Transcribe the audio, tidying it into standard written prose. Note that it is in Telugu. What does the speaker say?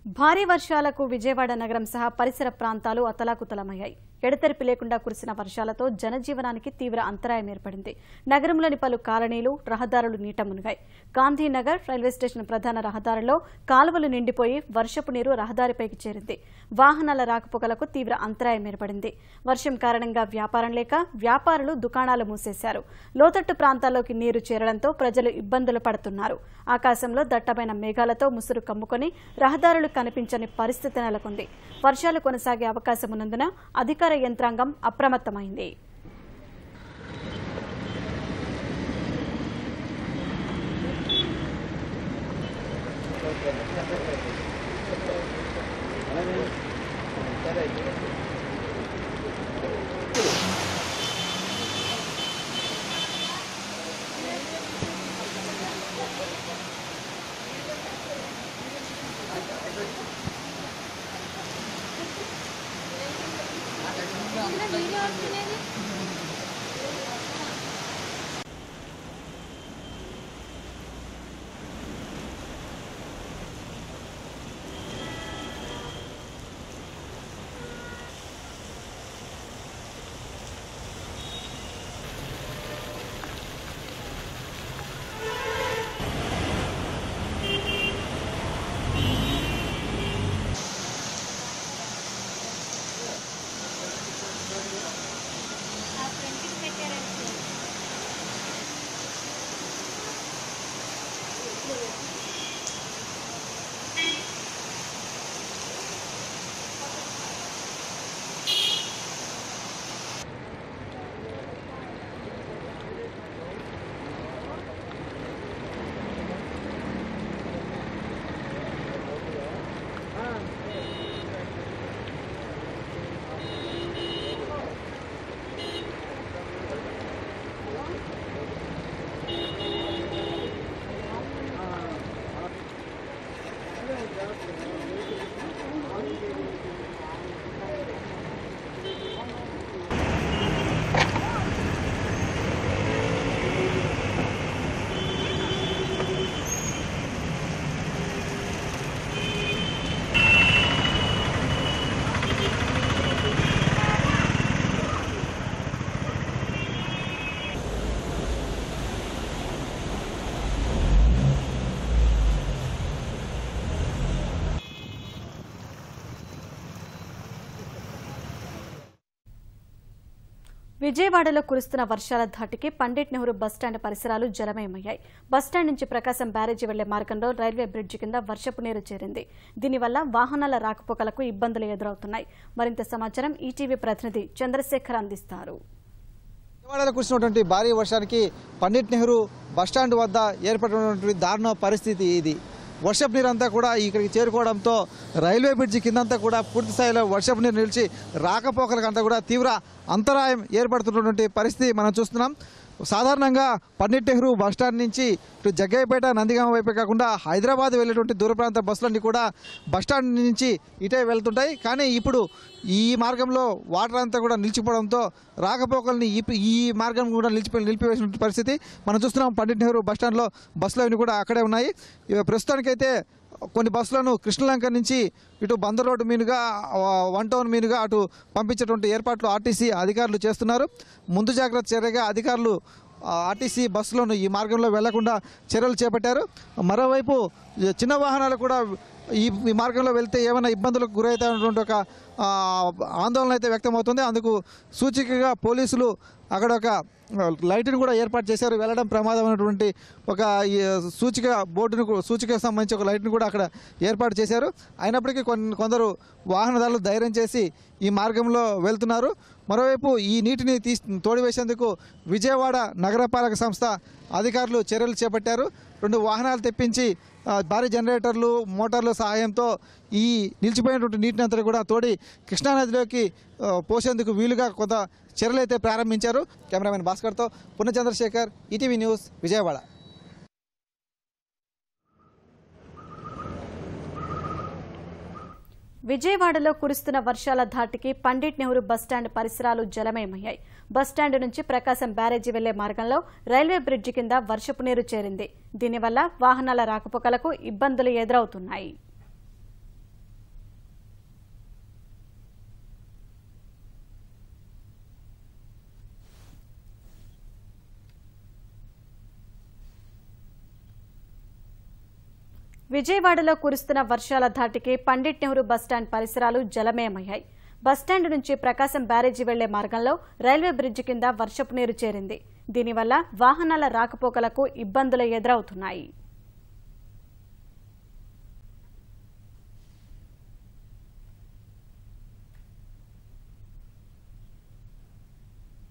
భారీ వర్షాలకు విజయవాడ నగరం సహా పరిసర ప్రాంతాలు అతలాకుతలమయ్యాయి. ఎడతెరిపి లేకుండా కురిసిన వర్షాలతో జనజీవనానికి తీవ్ర అంతరాయం ఏర్పడింది. నగరంలోని పలు కాలనీలు, రహదారులు నీట మునిగాయి. గాంధీనగర్ రైల్వే స్టేషన్ ప్రధాన రహదారిలో కాలువలు నిండిపోయి వర్షపు నీరు రహదారిపైకి చేరింది. వాహనాల రాకపోకలకు తీవ్ర అంతరాయం ఏర్పడింది. వర్షం కారణంగా వ్యాపారం లేక వ్యాపారులు దుకాణాలు మూసేశారు. లోతట్టు ప్రాంతాల్లోకి నీరు చేరడంతో ప్రజలు ఇబ్బందులు పడుతున్నారు. ఆకాశంలో దట్టమైన మేఘాలతో ముసురు కమ్ముకొని రహదారులు కనిపించని పరిస్థితి నెలకొంది. వర్షాలు కొనసాగే అవకాశం ఉన్నందున అధికార యంత్రాంగం అప్రమత్తమైంది. విజయవాడలో కురుస్తున్న వర్షాల ధాటికి పండిట్ నెహ్రూ బస్టాండ్ పరిసరాలు జలమయమయ్యాయి. బస్టాండ్ నుంచి ప్రకాశం బ్యారేజీ వెళ్లే మార్గంలో రైల్వే బ్రిడ్జి కింద వర్షపు నీరు చేరింది. దీనివల్ల వాహనాల రాకపోకలకు ఇబ్బందులు ఎదురవుతున్నాయి. మరింత సమాచారం ఈటీవీ ప్రతినిధి చంద్రశేఖర్ అందిస్తారు. విజయవాడలో కురిసినటువంటి భారీ వర్షానికి పండిట్ నెహ్రూ బస్టాండ్ వద్ద ఏర్పడినటువంటి దారుణ పరిస్థితి ఇది. వర్షపు నీరు అంతా కూడా ఇక్కడికి చేరుకోవడంతో రైల్వే బ్రిడ్జి కిందంతా కూడా పూర్తి స్థాయిలో వర్షపు నీరు నిలిచి రాకపోకలకంతా కూడా తీవ్ర అంతరాయం ఏర్పడుతున్నటువంటి పరిస్థితి మనం చూస్తున్నాం. సాధారణంగా పండిట్ నెహ్రూ బస్టాండ్ నుంచి ఇటు జగ్గయ్యపేట, నందిగామ వైపే కాకుండా హైదరాబాద్ వెళ్ళేటువంటి దూర ప్రాంత బస్సులన్నీ కూడా బస్టాండ్ నుంచి ఇటే వెళ్తుంటాయి. కానీ ఇప్పుడు ఈ మార్గంలో వాటర్ అంతా కూడా నిలిచిపోవడంతో రాకపోకల్ని ఈ మార్గం కూడా నిలిపివేసిన పరిస్థితి మనం చూస్తున్నాం. పండిట్ నెహ్రూ బస్టాండ్లో బస్సులు అవి కూడా అక్కడే ఉన్నాయి. ప్రస్తుతానికైతే కొన్ని బస్సులను కృష్ణలంక నుంచి ఇటు బందర్ రోడ్డు మీదుగా, వన్ టౌన్ మీదుగా అటు పంపించేటువంటి ఏర్పాట్లు ఆర్టీసీ అధికారులు చేస్తున్నారు. ముందు జాగ్రత్త చర్యగా అధికారులు ఆర్టీసీ బస్సులను ఈ మార్గంలో వెళ్లకుండా చర్యలు చేపట్టారు. మరోవైపు చిన్న వాహనాలు కూడా ఈ మార్గంలో వెళ్తే ఏమైనా ఇబ్బందులకు గురవుతాయన్నటువంటి ఒక ఆందోళన అయితే వ్యక్తమవుతుంది. అందుకు సూచికగా పోలీసులు అక్కడ ఒక లైట్ను కూడా ఏర్పాటు చేశారు. వెళ్ళడం ప్రమాదం అనేటువంటి ఒక సూచికకు సంబంధించి ఒక లైట్ను కూడా అక్కడ ఏర్పాటు చేశారు. అయినప్పటికీ కొందరు వాహనదారులు ధైర్యం చేసి ఈ మార్గంలో వెళ్తున్నారు. మరోవైపు ఈ నీటిని తోడివేసేందుకు విజయవాడ నగరపాలక సంస్థ అధికారులు చర్యలు చేపట్టారు. 2 వాహనాలు తెప్పించి భారీ జనరేటర్లు, మోటార్ల సహాయంతో ఈ నిలిచిపోయినటువంటి నీటిని అంతా కూడా తోడి కృష్ణానదిలోకి పోసేందుకు వీలుగా కొంత చర్యలు అయితే ప్రారంభించారు. కెమెరామెన్ భాస్కర్తో పునచంద్రశేఖర్, ఈటీవీ న్యూస్, విజయవాడ. విజయవాడలో కురుస్తున్న వర్షాల ధాటికి పండిట్ నెహ్రూ బస్టాండ్ పరిసరాలు జలమయమయ్యాయి. బస్టాండ్ నుంచి ప్రకాశం బ్యారేజీ వెళ్లే మార్గంలో రైల్వే బ్రిడ్జి కింద వర్షపు నీరు చేరింది. దీనివల్ల వాహనాల రాకపోకలకు ఇబ్బందులు ఎదురవుతున్నాయి. విజయవాడలో కురుస్తున్న వర్షాల ధాటికి పండిట్ నెహ్రూ బస్టాండ్ పరిసరాలు జలమయమయ్యాయి. బస్టాండ్ నుంచి ప్రకాశం బ్యారేజీ వెళ్లే మార్గంలో రైల్వే బ్రిడ్జి కింద వర్షపు నీరు చేరింది. దీనివల్ల వాహనాల రాకపోకలకు ఇబ్బందులు ఎదురవుతున్నాయి.